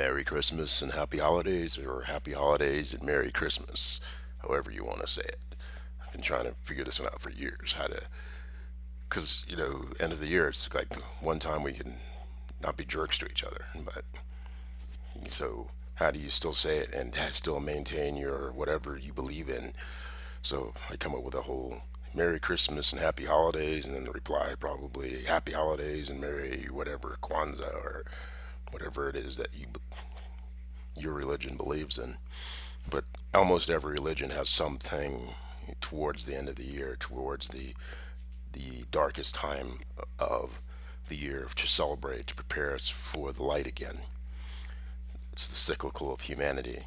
Merry Christmas and Happy Holidays, or Happy Holidays and Merry Christmas, however you want to say it. I've been trying to figure this one out for years, how to, because, end of the year, it's like the one time we can not be jerks to each other. But, so how do you still say it and still maintain your whatever you believe in? So I come up with a whole Merry Christmas and Happy Holidays, and then the reply probably Happy Holidays and Merry whatever Kwanzaa or whatever it is that your religion believes in. But almost every religion has something towards the end of the year, towards the darkest time of the year, to celebrate, to prepare us for the light again. It's the cyclical of humanity,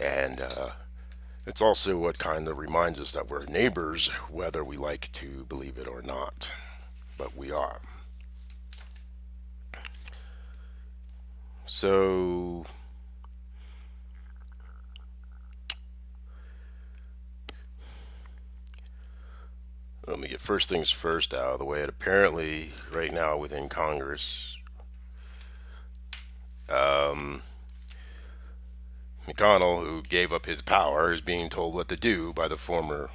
and it's also what kind of reminds us that we're neighbors, whether we like to believe it or not. But we are. So let me get first things first out of the way. It apparently, right now within Congress, um, McConnell, who gave up his power, is being told what to do by the former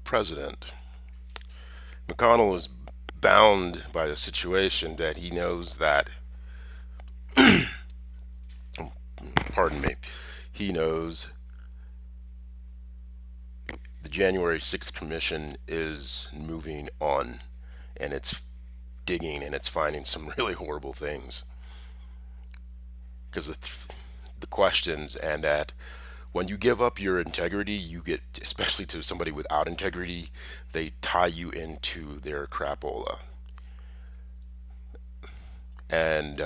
president. McConnell is bound by the situation that he knows that, pardon me, he knows the January 6th Commission is moving on, and it's digging and it's finding some really horrible things. Because the questions, and that when you give up your integrity, you get, especially to somebody without integrity, they tie you into their crapola. And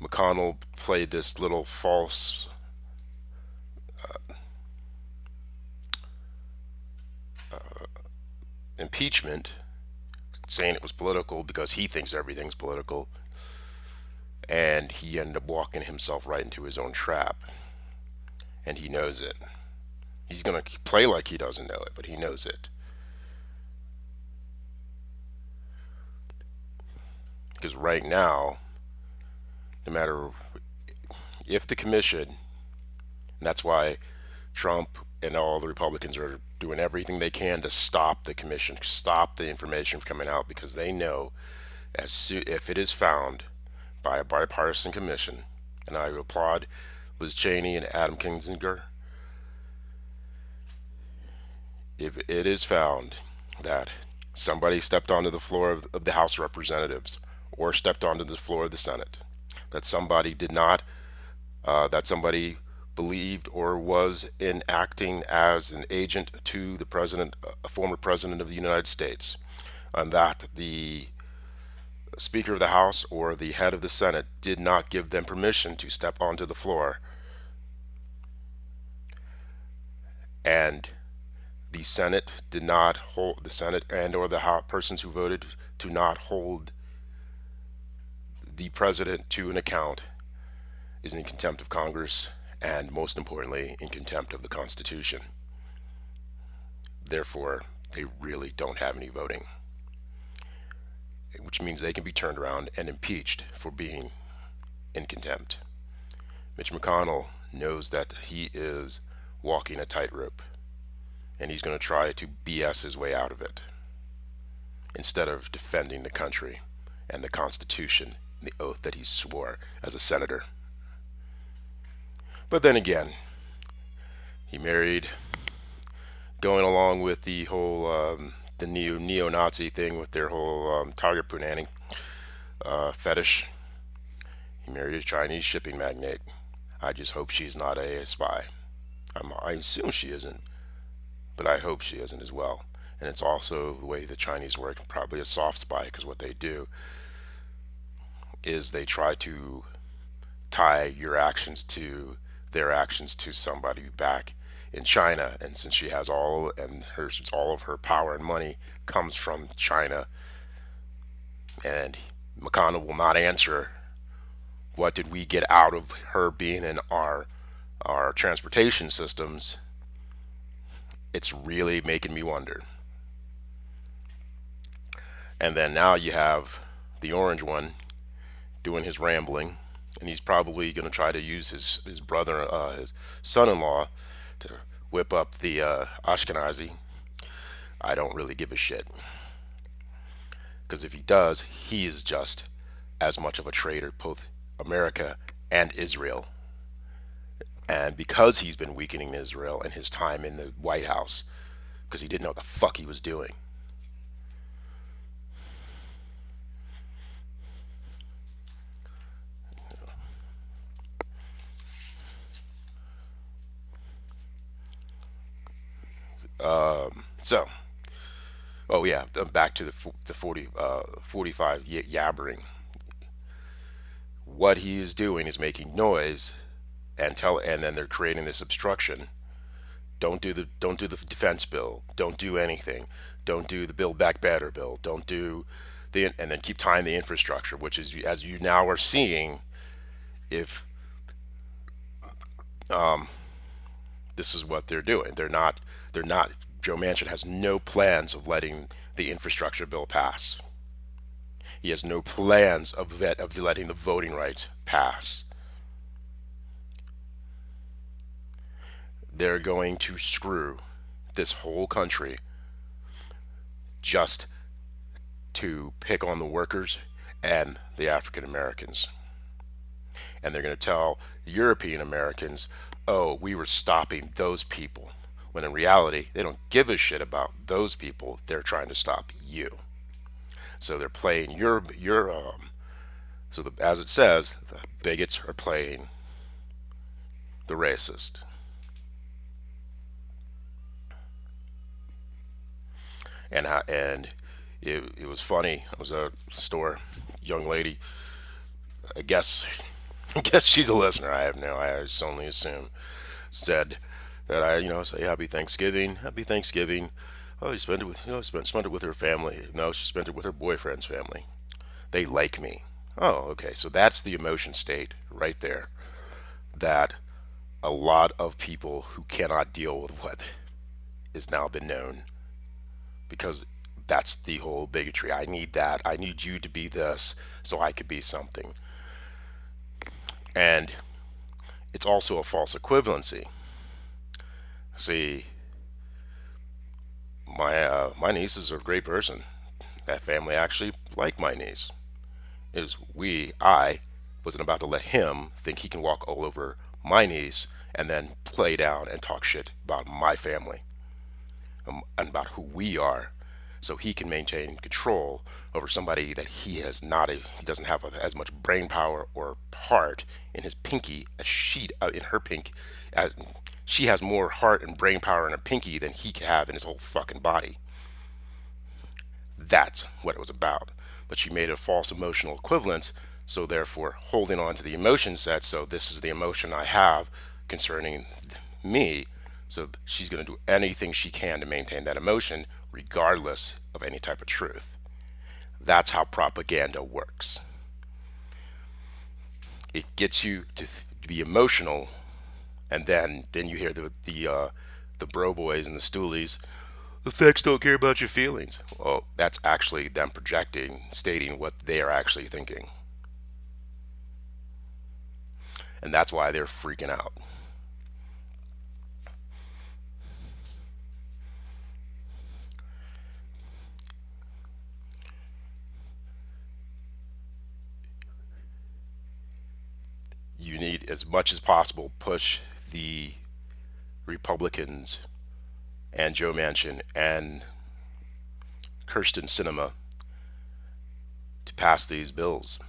McConnell played this little false impeachment, saying it was political because he thinks everything's political, and he ended up walking himself right into his own trap, and he knows it. He's going to play like he doesn't know it, but he knows it. Because right now, no matter if the commission, and that's why Trump and all the Republicans are doing everything they can to stop the commission, stop the information from coming out, because they know if it is found by a bipartisan commission, and I applaud Liz Cheney and Adam Kinzinger, if it is found that somebody stepped onto the floor of the House of Representatives or stepped onto the floor of the Senate, that somebody did not, that somebody believed or was enacting as an agent to the president, a former president of the United States, and that the Speaker of the House or the head of the Senate did not give them permission to step onto the floor, and the Senate did not hold, the Senate and or the persons who voted to not hold the president to an account, is in contempt of Congress, and most importantly, in contempt of the Constitution. Therefore, they really don't have any voting, which means they can be turned around and impeached for being in contempt. Mitch McConnell knows that he is walking a tightrope, and he's going to try to BS his way out of it instead of defending the country and the Constitution and the oath that he swore as a senator. But then again, he married, going along with the whole the neo-Nazi thing with their whole tiger punani fetish. He married a Chinese shipping magnate. I just hope she's not a spy. I assume she isn't, but I hope she isn't as well. And it's also the way the Chinese work, probably a soft spy, because what they do is they try to tie your actions to their actions to somebody back in China. And since she has all of her power and money comes from China, and McConnell will not answer what did we get out of her being in our transportation systems, it's really making me wonder. And then now you have the orange one, doing his rambling, and he's probably going to try to use his brother, his son-in-law, to whip up the Ashkenazi. I don't really give a shit, because if he does, he is just as much of a traitor, both America and Israel. And because he's been weakening Israel in his time in the White House, because he didn't know what the fuck he was doing. So, oh yeah, back to the 45 yabbering. What he is doing is making noise, and then they're creating this obstruction. Don't do the defense bill. Don't do anything. Don't do the Build Back Better bill. Don't do and then keep tying the infrastructure, which is, as you now are seeing, if this is what they're doing. They're not. Joe Manchin has no plans of letting the infrastructure bill pass. He has no plans of letting the voting rights pass. They're going to screw this whole country just to pick on the workers and the African Americans. And they're going to tell European Americans, oh, we were stopping those people. When in reality, they don't give a shit about those people. They're trying to stop you. So they're playing as it says, the bigots are playing the racist. And it was funny. I was at a store, young lady. I guess I guess she's a listener. I have no. I just only assume. Said that say Happy Thanksgiving, Happy Thanksgiving. Oh, you spent it with spent it with her family. No, she spent it with her boyfriend's family. They like me. Oh, okay. So that's the emotion state right there. That a lot of people who cannot deal with what is now been known, because that's the whole bigotry. I need that. I need you to be this so I could be something. And it's also a false equivalency. See, my niece is a great person. That family actually liked my niece. I wasn't about to let him think he can walk all over my niece and then play down and talk shit about my family, and about who we are, so he can maintain control over somebody that he doesn't have as much brain power or heart in his pinky as in her pink. As, she has more heart and brain power in her pinky than he can have in his whole fucking body. That's what it was about. But she made a false emotional equivalence, so therefore holding on to the emotion set. So this is the emotion I have concerning me. So she's going to do anything she can to maintain that emotion, regardless of any type of truth. That's how propaganda works. It gets you to be emotional, and then you hear the bro boys and the stoolies. The facts don't care about your feelings. Well, that's actually them projecting, stating what they are actually thinking, and that's why they're freaking out. You need, as much as possible, push the Republicans and Joe Manchin and Kirsten Sinema to pass these bills.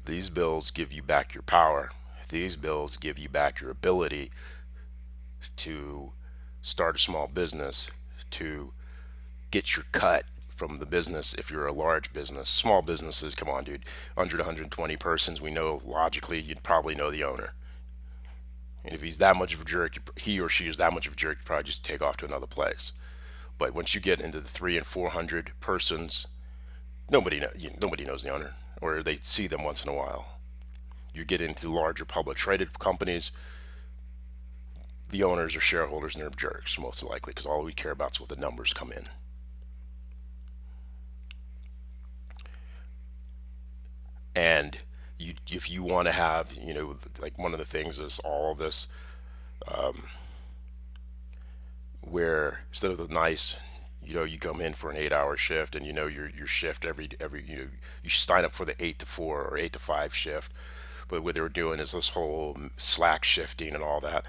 These bills give you back your power. These bills give you back your ability to start a small business, to get your cut from the business if you're a large business. Small businesses, come on, dude. 100, 120 persons, we know logically you'd probably know the owner. And if he's that much of a jerk, he or she is that much of a jerk, you probably just take off to another place. But once you get into the 300 and 400 persons, nobody knows the owner, or they see them once in a while. You get into larger public traded companies, the owners are shareholders and they're jerks most likely, because all we care about is what the numbers come in. And if you want to have, like one of the things is all of this, where instead of the nice, you come in for an 8 hour shift, and your shift every you sign up for the 8 to 4 or 8 to 5 shift. But what they were doing is this whole slack shifting and all that.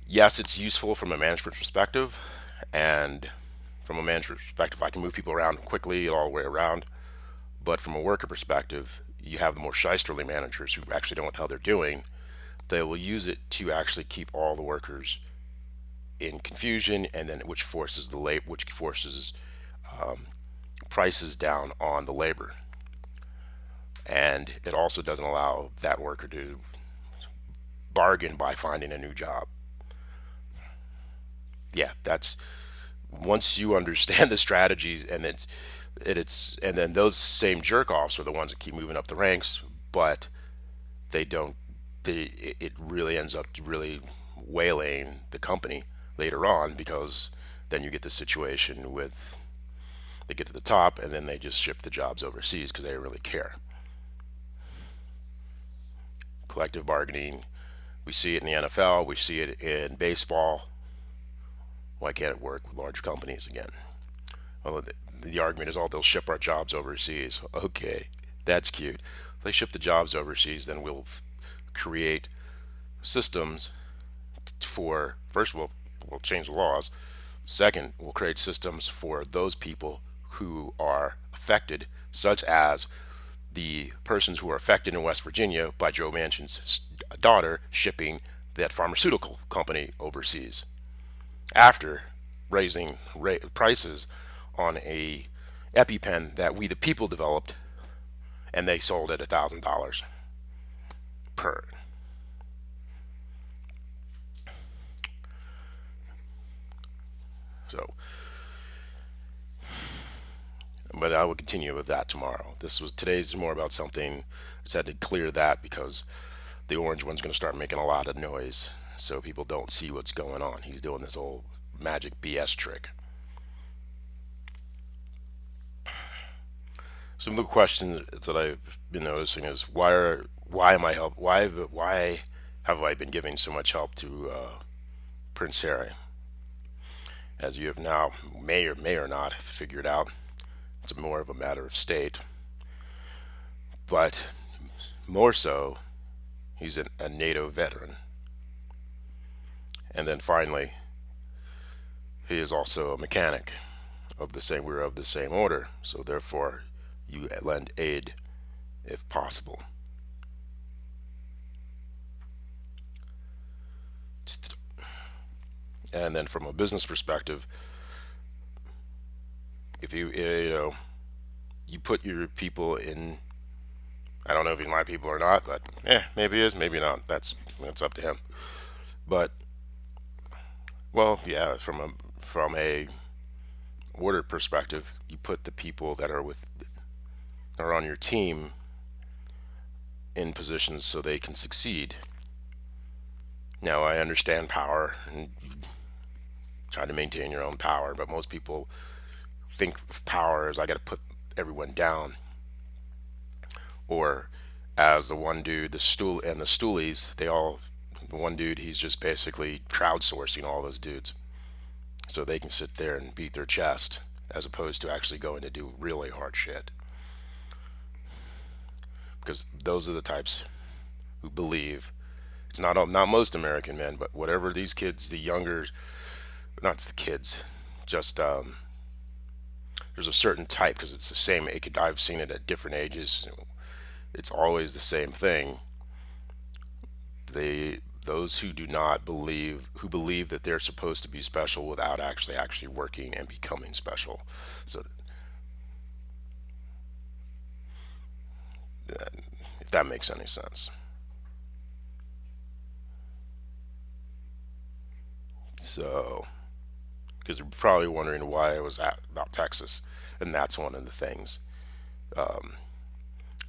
Yes, it's useful from a management perspective, and from a management perspective, I can move people around quickly all the way around. But from a worker perspective, you have the more shysterly managers who actually know what the hell they're doing. They will use it to actually keep all the workers in confusion, and then which forces prices down on the labor, and it also doesn't allow that worker to bargain by finding a new job. Yeah, that's once you understand the strategies, and then those same jerk offs are the ones that keep moving up the ranks, but they don't. It really ends up really waylaying the company later on, because then you get the situation with they get to the top and then they just ship the jobs overseas because they don't really care. Collective bargaining, we see it in the NFL, we see it in baseball. Why can't it work with large companies again? Well, the argument is, oh, they'll ship our jobs overseas. Okay, that's cute. If they ship the jobs overseas, then we'll create systems for, first of all, we'll change the laws. Second, we'll create systems for those people who are affected, such as the persons who are affected in West Virginia by Joe Manchin's daughter shipping that pharmaceutical company overseas after raising prices on a EpiPen that we the people developed, and they sold at $1,000 per. So, but I will continue with that tomorrow. Today's more about something. I just had to clear that because the orange one's going to start making a lot of noise, so people don't see what's going on. He's doing this old magic BS trick. Some of the questions that I've been noticing is why am I help why have I been giving so much help to Prince Harry? As you have now may or not figured out, it's more of a matter of state. But more so, he's a NATO veteran. And then finally, he is also a mechanic of the same. We're of the same order, so therefore, you lend aid if possible. And then from a business perspective, if you put your people in, I don't know if he's my people or not, but maybe he is, maybe not. That's up to him. But well, yeah, from a order perspective, you put the people that are on your team in positions so they can succeed. Now, I understand power and try to maintain your own power, but most people think of power as I got to put everyone down, or as the one dude, the stool and the stoolies, the one dude, he's just basically crowdsourcing all those dudes so they can sit there and beat their chest as opposed to actually going to do really hard shit. Because those are the types who believe it's not most American men, but whatever these kids, the younger, not the kids, just there's a certain type because it's the same. I've seen it at different ages. It's always the same thing. Those who do not believe, who believe that they're supposed to be special without actually working and becoming special. So if that makes any sense. So, because you're probably wondering why I was about Texas, and that's one of the things. A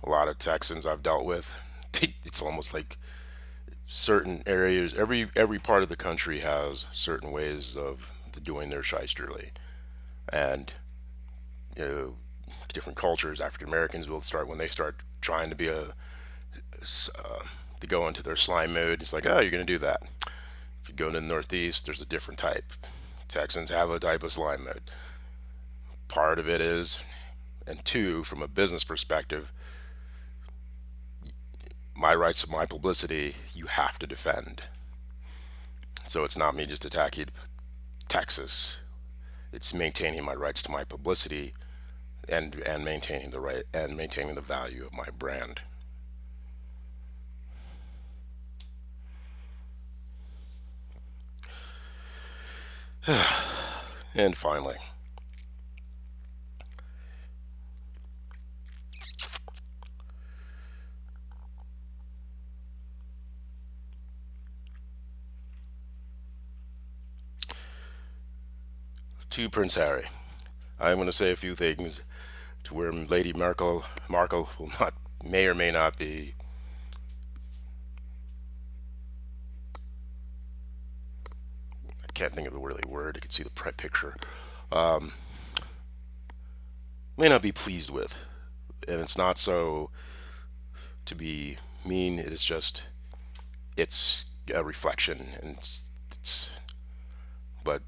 lot of Texans I've dealt with, it's almost like certain areas, every part of the country has certain ways of doing their shysterly, and you know, different cultures. African Americans will start when they start trying to be to go into their slime mode. It's like, oh, you're going to do that. If you go to the Northeast, there's a different type. Texans have a type of slime mode. Part of it is, and two, from a business perspective, my rights to my publicity you have to defend. So it's not me just attacking Texas. It's maintaining my rights to my publicity and maintaining the right and maintaining the value of my brand. And finally, to Prince Harry, I'm going to say a few things to where Lady Markle will not, may or may not be. I can't think of the really word. I can see the picture. May not be pleased with, and it's not so to be mean. It is just it's a reflection, and but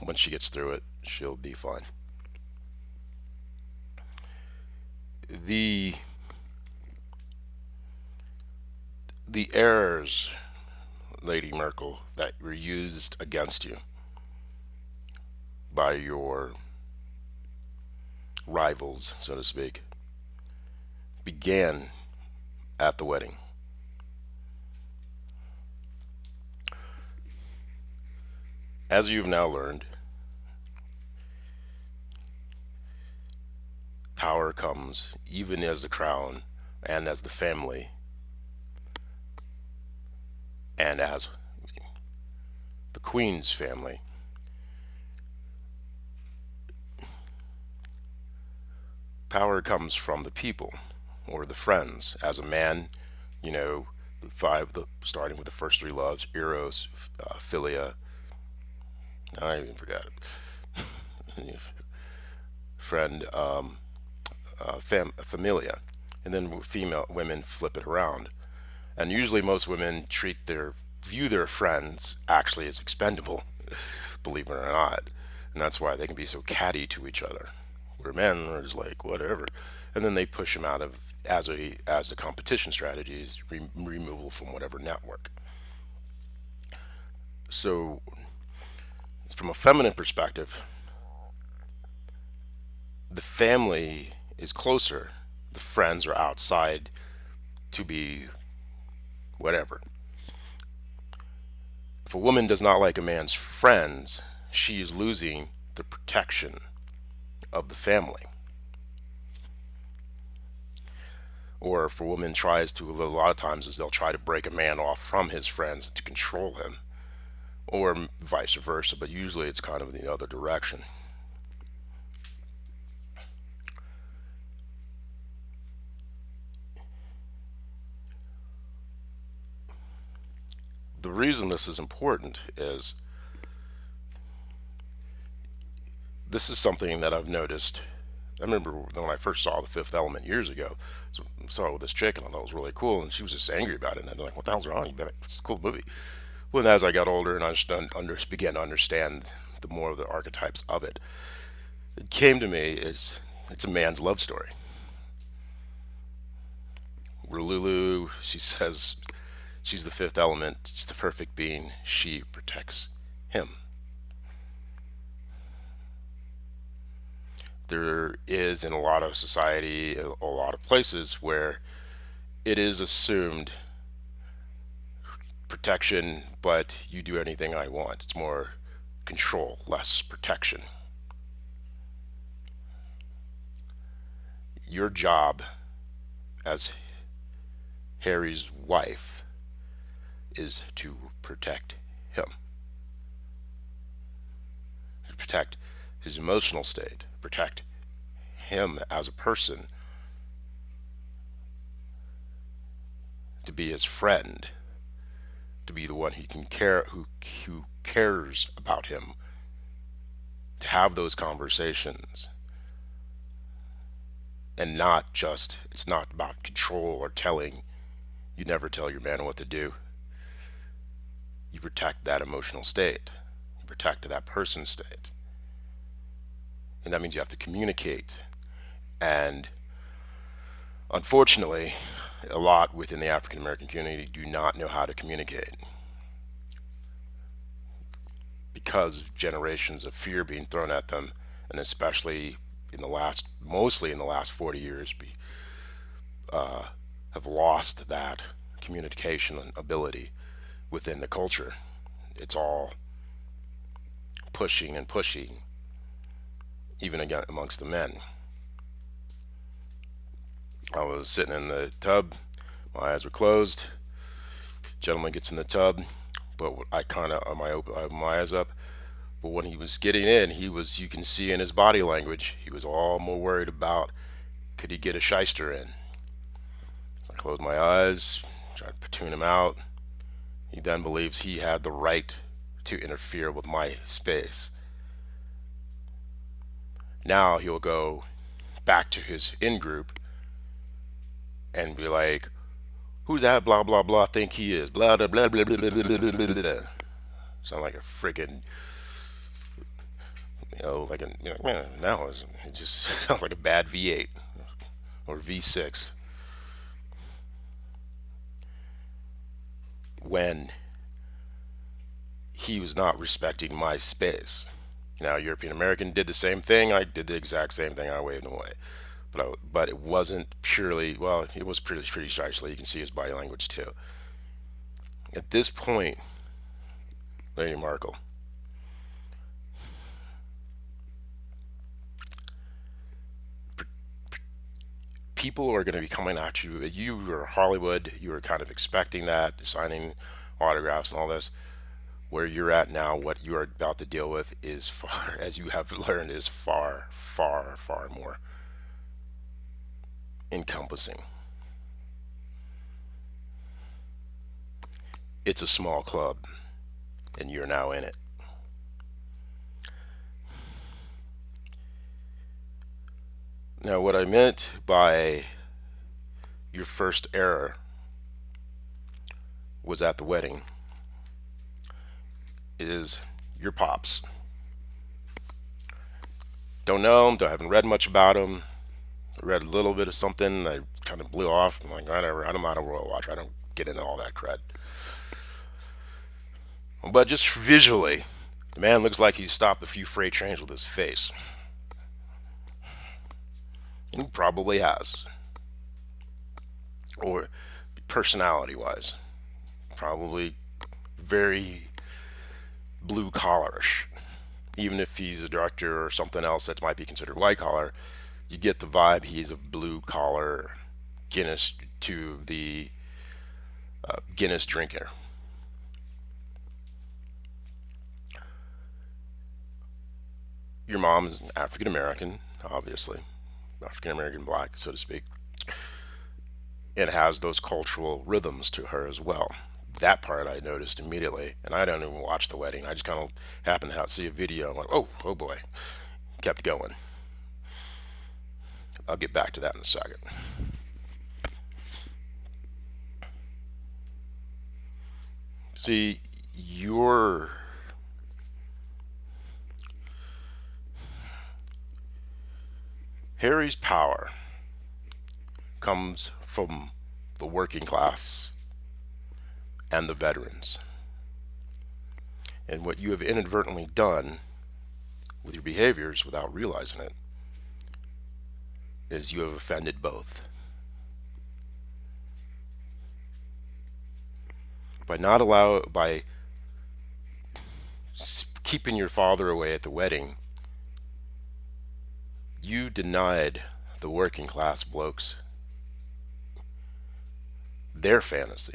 when she gets through it, she'll be fine. The the errors, Lady Merkel, that were used against you by your rivals, so to speak, began at the wedding. As you've now learned, power comes even as the crown and as the family and as the Queen's family. Power comes from the people or the friends. As a man, you know, starting with the first three loves: Eros, Philia. I even forgot it. Friend, Familia, and then female women flip it around. And usually, most women view their friends actually as expendable, believe it or not, and that's why they can be so catty to each other. Where men are just like whatever, and then they push them out of as a competition strategy is removal from whatever network. So, from a feminine perspective, the family is closer. The friends are outside to be whatever. If a woman does not like a man's friends, she is losing the protection of the family. Or if a woman tries to, a lot of times, is they'll try to break a man off from his friends to control him, or vice versa, but usually it's kind of the other direction. The reason this is important is this is something that I've noticed. I remember when I first saw The Fifth Element years ago. So I saw it with this chick, and I thought it was really cool, and she was just angry about it. And I'm like, "What the hell's wrong? It's a cool movie." Well, as I got older and I just began to understand the more of the archetypes of it, it came to me as it's a man's love story. Where Lulu, she says she's the fifth element, she's the perfect being, she protects him. There is in a lot of society, a lot of places where it is assumed protection, but you do anything I want. It's more control, less protection. Your job as Harry's wife is to protect him, to protect his emotional state, protect him as a person, to be his friend, to be the one he can care who cares about him, to have those conversations. And not just, it's not about control or telling. You never tell your man what to do. You protect that emotional state. You protect that person's state. And that means you have to communicate. And unfortunately, a lot within the African American community do not know how to communicate because of generations of fear being thrown at them, and especially mostly in the last 40 years, have lost that communication ability within the culture. It's all pushing and pushing, even again amongst the men. I was sitting in the tub, my eyes were closed. Gentleman gets in the tub, but I kind of I have my eyes up. But when he was getting in, you can see in his body language, he was all more worried about could he get a shyster in. I closed my eyes, tried to tune him out. He then believes he had the right to interfere with my space. Now he'll go back to his in group and be like, "Who's that blah blah blah think he is? Blah blah blah blah blah blah blah blah blah blah." Sound like a friggin', like a, man, now it just sounds like a bad V8 or V6. When he was not respecting my space. Now, European American did the same thing. I did the exact same thing. I waved him away. But it wasn't purely, well, it was pretty shyly. You can see his body language too. At this point, Lady Markle, people are going to be coming at you. You were Hollywood. You were kind of expecting that, signing autographs and all this. Where you're at now, what you are about to deal with is far, as you have learned, is far, far, far more encompassing. It's a small club, and you're now in it. Now, what I meant by your first error was at the wedding is your pops. Don't know him, haven't read much about him. I read a little bit of something, I kind of blew off. I'm like, whatever, I'm not a royal watcher. I don't get into all that crud. But just visually, the man looks like he's stopped a few freight trains with his face. And he probably has. Or personality wise, probably very blue collarish. Even if he's a director or something else that might be considered white collar, you get the vibe he's a blue collar Guinness to the Guinness drinker. Your mom is African American, obviously, African American black, so to speak. It has those cultural rhythms to her as well. That part I noticed immediately, and I don't even watch the wedding. I just kind of happened to see a video. I'm like, oh boy, kept going. I'll get back to that in a second. See, your Harry's power comes from the working class and the veterans. And what you have inadvertently done with your behaviors without realizing it is you have offended both. By keeping your father away at the wedding, you denied the working class blokes their fantasy.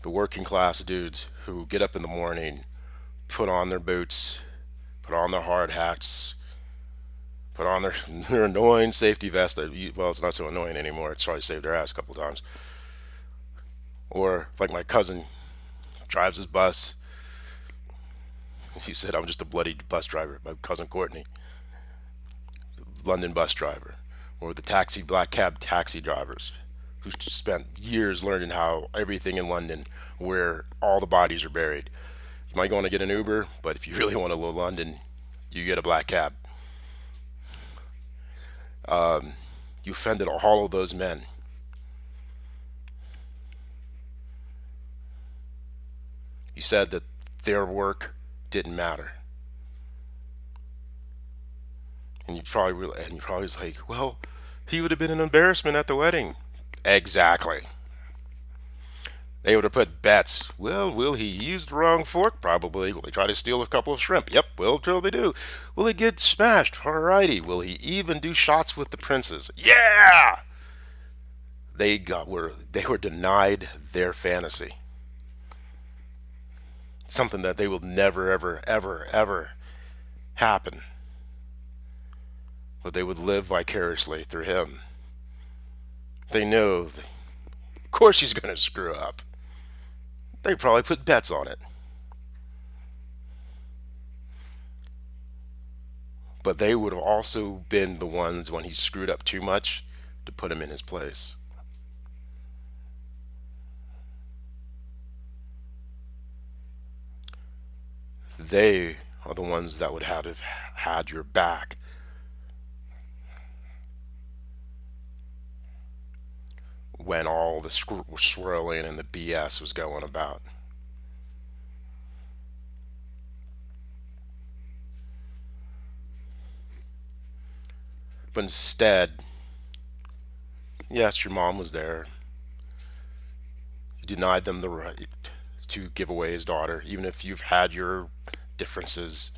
The working class dudes who get up in the morning, put on their boots, put on their hard hats, put on their annoying safety vest. Well, it's not so annoying anymore. It's probably saved their ass a couple of times. Or like my cousin drives his bus. He said, "I'm just a bloody bus driver." My cousin Courtney, London bus driver. or the black cab taxi drivers who spent years learning how everything in London, where all the bodies are buried. You might want to get an Uber, but if you really want to go to London, you get a black cab. You offended all of those men. You said that their work didn't matter. And you probably was like, well, he would have been an embarrassment at the wedding. Exactly. They would have put bets. Well, will he use the wrong fork? Probably. Will he try to steal a couple of shrimp? Yep, will probably do. Will he get smashed? Alrighty. Will he even do shots with the princes? Yeah! They were denied their fantasy. Something that they will never, ever, ever, ever happen. But they would live vicariously through him. They know, of course, he's going to screw up. They probably put bets on it. But they would have also been the ones when he screwed up too much to put him in his place. They are the ones that would have had your back when all the swirling and the BS was going about. But instead, yes, your mom was there. You denied them the right to give away his daughter, even if you've had your differences.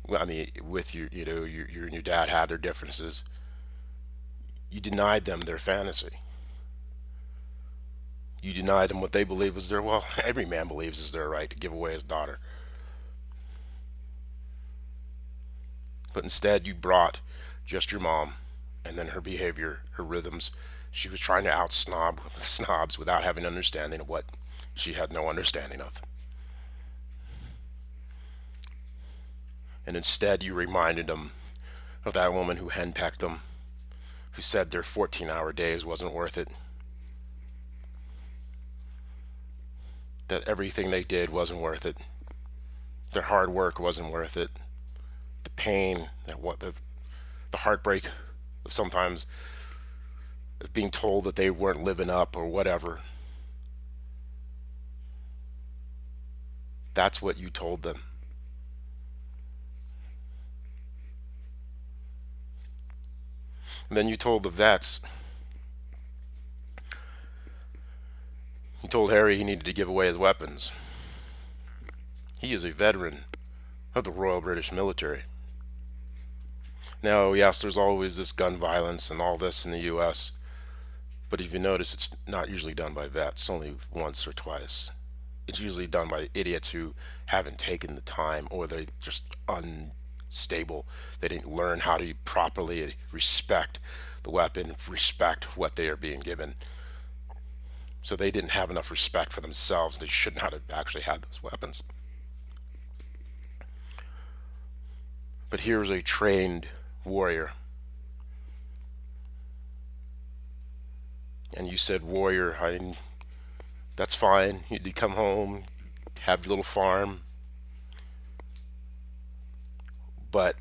Well, I mean, with you and your dad had their differences. You denied them their fantasy. You denied them what they believe was their, well, every man believes is their right to give away his daughter. But instead, you brought just your mom and then her behavior, her rhythms. She was trying to out snob snobs without having understanding of what she had no understanding of. And instead, you reminded them of that woman who henpecked them, who said their 14-hour days wasn't worth it, that everything they did wasn't worth it, their hard work wasn't worth it, the pain, the heartbreak of sometimes of being told that they weren't living up or whatever. That's what you told them. And then you told the vets, you told Harry he needed to give away his weapons. He is a veteran of the Royal British Military. Now, yes, there's always this gun violence and all this in the US, but if you notice, it's not usually done by vets, only once or twice. It's usually done by idiots who haven't taken the time, or they're just unstable. They didn't learn how to properly respect the weapon, respect what they are being given. So they didn't have enough respect for themselves. They should not have actually had those weapons. But here's a trained warrior. And you said, warrior, that's fine. You'd come home, have your little farm, but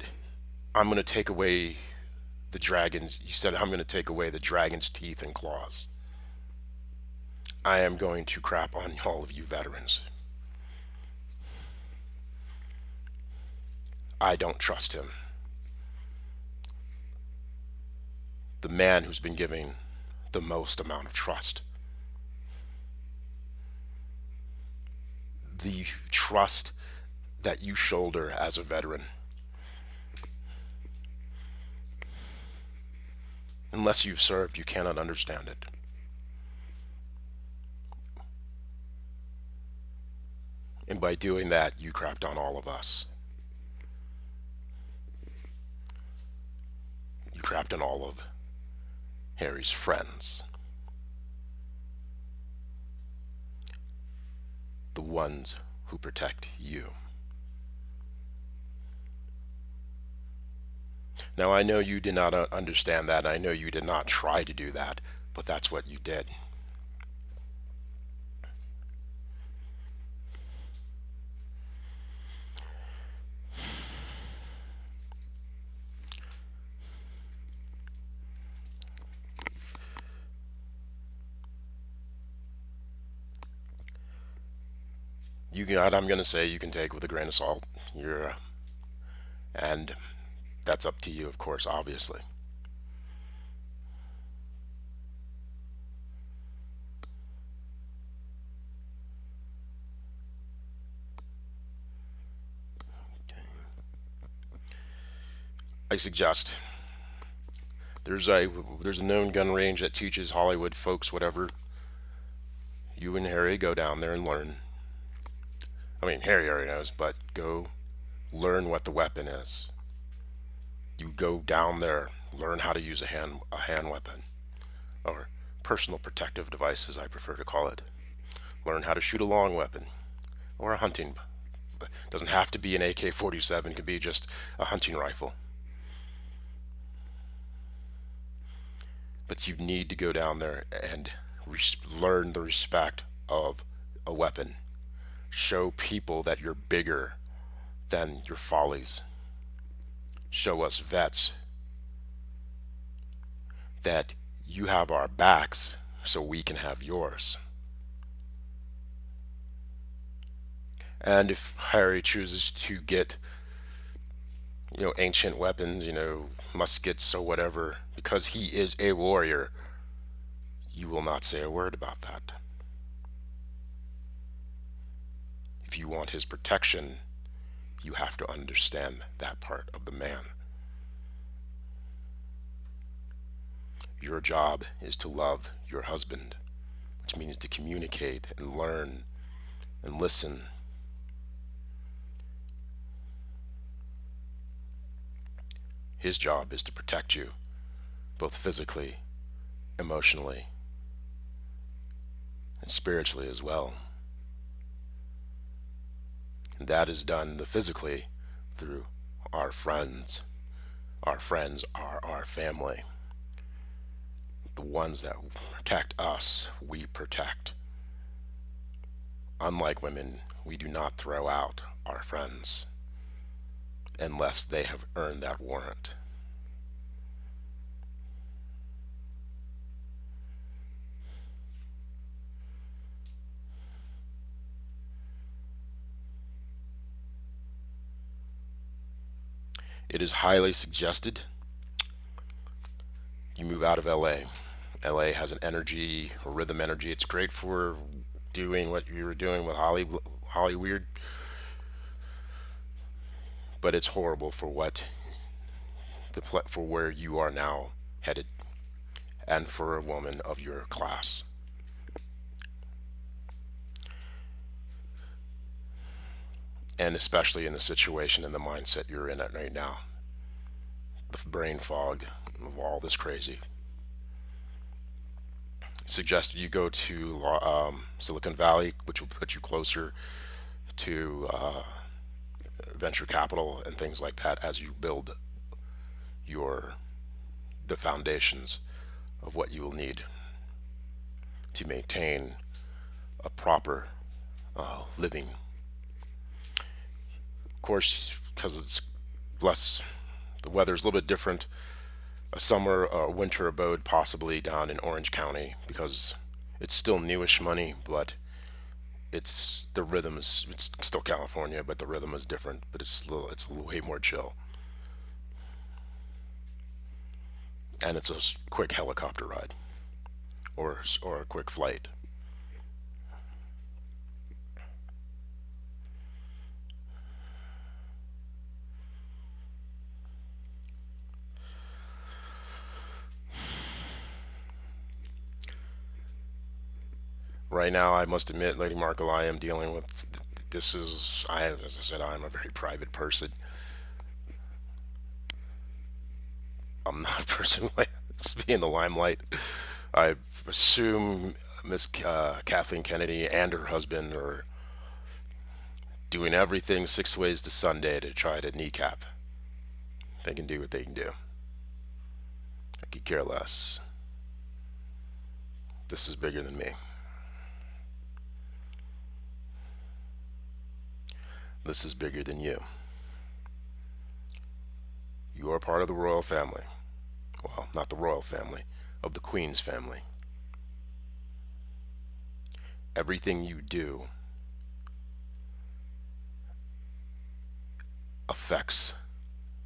I'm going to take away the dragons. You said, I'm going to take away the dragon's teeth and claws. I am going to crap on all of you veterans. I don't trust him. The man who's been giving the most amount of trust. The trust that you shoulder as a veteran. Unless you've served, you cannot understand it. And by doing that, you crapped on all of us. You crapped on all of Harry's friends. The ones who protect you. Now, I know you did not understand that, and I know you did not try to do that, but that's what you did. You got, I'm going to say you can take with a grain of salt. And that's up to you, of course, obviously. I suggest there's a there's a known gun range that teaches Hollywood folks whatever. You and Harry go down there and learn. I mean, Harry already knows, but go learn what the weapon is. You go down there, learn how to use a hand weapon, or personal protective device, as I prefer to call it. Learn how to shoot a long weapon, or a hunting. It doesn't have to be an AK-47. It could be just a hunting rifle. But you need to go down there and learn the respect of a weapon. Show people that you're bigger than your follies. Show us vets that you have our backs so we can have yours. And if Harry chooses to get, ancient weapons, muskets or whatever, because he is a warrior, you will not say a word about that. If you want his protection, you have to understand that part of the man. Your job is to love your husband, which means to communicate and learn and listen. His job is to protect you, both physically, emotionally, and spiritually as well. And that is done physically through our friends. Our friends are our family. The ones that protect us, we protect. Unlike women, we do not throw out our friends unless they have earned that warrant. It is highly suggested you move out of LA. LA has an energy, a rhythm energy. It's great for doing what you were doing with Hollyweird, but it's horrible for for where you are now headed, and for a woman of your class. And especially in the situation and the mindset you're in right now, the brain fog of all this crazy. Suggested you go to Silicon Valley, which will put you closer to venture capital and things like that as you build your the foundations of what you will need to maintain a proper living. Of course, because it's less, the weather's a little bit different. A summer or winter abode possibly down in Orange County, because it's still newish money, but it's the rhythm is, it's still California, but the rhythm is different. But it's way more chill, and it's a quick helicopter ride, or a quick flight. Right now, I must admit, Lady Markle, I am dealing with this is I as I said, I'm a very private person. I'm not a person who likes to be in the limelight. I assume Miss Kathleen Kennedy and her husband are doing everything 6 ways to Sunday to try to kneecap. They can do what they can do. I could care less. This is bigger than me. This is bigger than you. You are part of the royal family. Well, not the royal family, of the Queen's family. Everything you do affects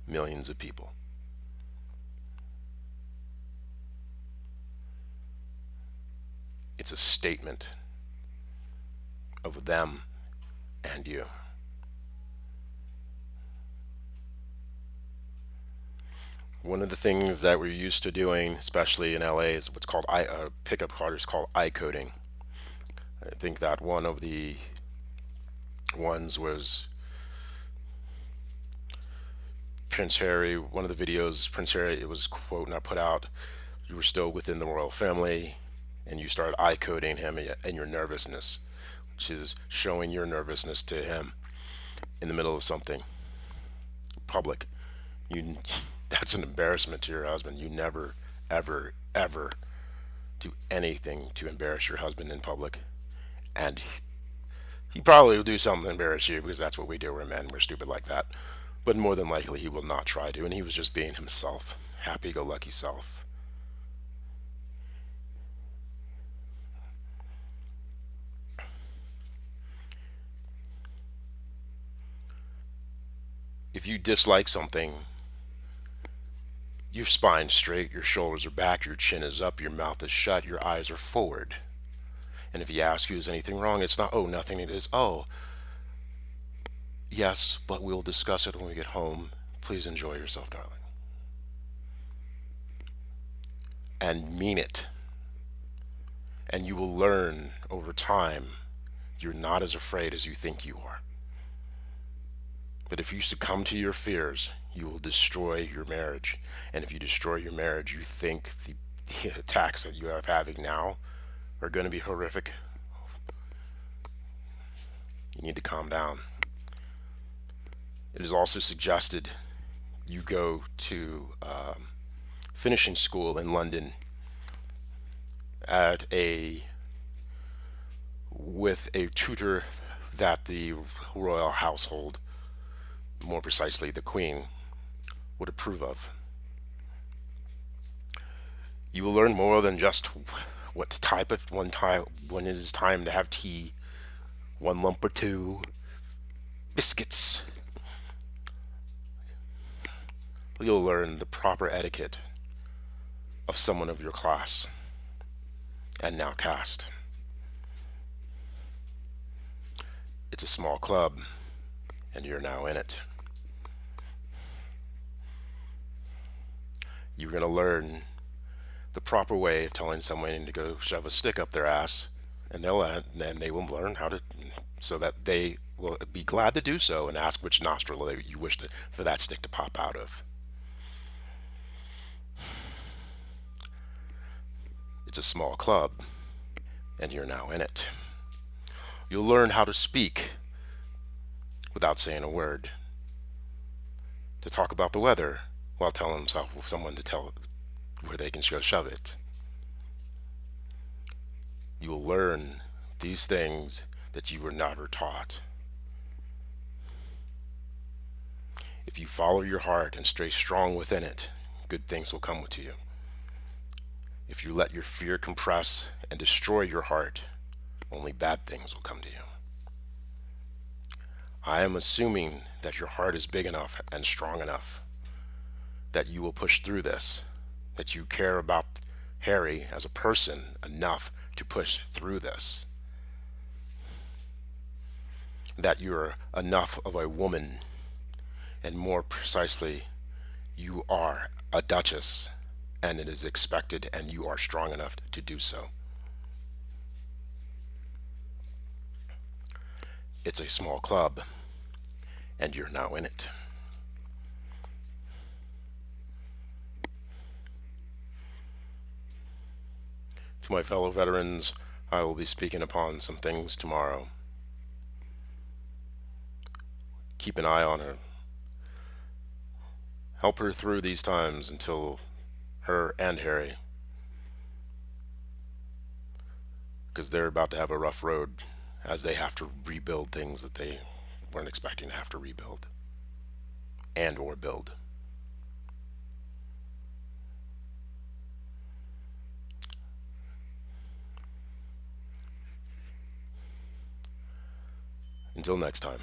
millions of people. It's a statement of them and you. One of the things that we're used to doing, especially in LA, is what's called pickup artists called I coding. I think that one of the ones was Prince Harry. One of the videos, Prince Harry, it was quote not put out. You were still within the royal family, and you started I coding him and your nervousness, which is showing your nervousness to him in the middle of something public. You, that's an embarrassment to your husband. You never, ever, ever do anything to embarrass your husband in public, and he probably will do something to embarrass you because that's what we do. We're men. We're stupid like that. But more than likely, he will not try to. And he was just being himself, happy-go-lucky self. If you dislike something, your spine's straight, your shoulders are back, your chin is up, your mouth is shut, your eyes are forward. And if he asks you, is anything wrong? It's not, oh, nothing. It is, oh, yes, but we'll discuss it when we get home. Please enjoy yourself, darling. And mean it. And you will learn over time you're not as afraid as you think you are. But if you succumb to your fears, you will destroy your marriage. And if you destroy your marriage, you think the attacks that you are having now are going to be horrific. You need to calm down. It is also suggested you go to finishing school in London at a with a tutor that the royal household, more precisely the Queen, would approve of. You will learn more than just what type of one time when it is time to have tea, one lump or two, biscuits. You'll learn the proper etiquette of someone of your class and now caste. It's a small club, and you're now in it. You're going to learn the proper way of telling someone to go shove a stick up their ass, and they will learn how to, so that they will be glad to do so and ask which nostril you wish for that stick to pop out of. It's a small club, and you're now in it. You'll learn how to speak without saying a word, to talk about the weather while telling someone to tell where they can go shove it. You will learn these things that you were never taught. If you follow your heart and stay strong within it, good things will come to you. If you let your fear compress and destroy your heart, only bad things will come to you. I am assuming that your heart is big enough and strong enough that you will push through this, that you care about Harry as a person enough to push through this, that you're enough of a woman, and more precisely, you are a duchess, and it is expected, and you are strong enough to do so. It's a small club, and you're now in it. To my fellow veterans, I will be speaking upon some things tomorrow. Keep an eye on her. Help her through these times until her and Harry, because they're about to have a rough road as they have to rebuild things that they weren't expecting to have to rebuild and or build. Until next time.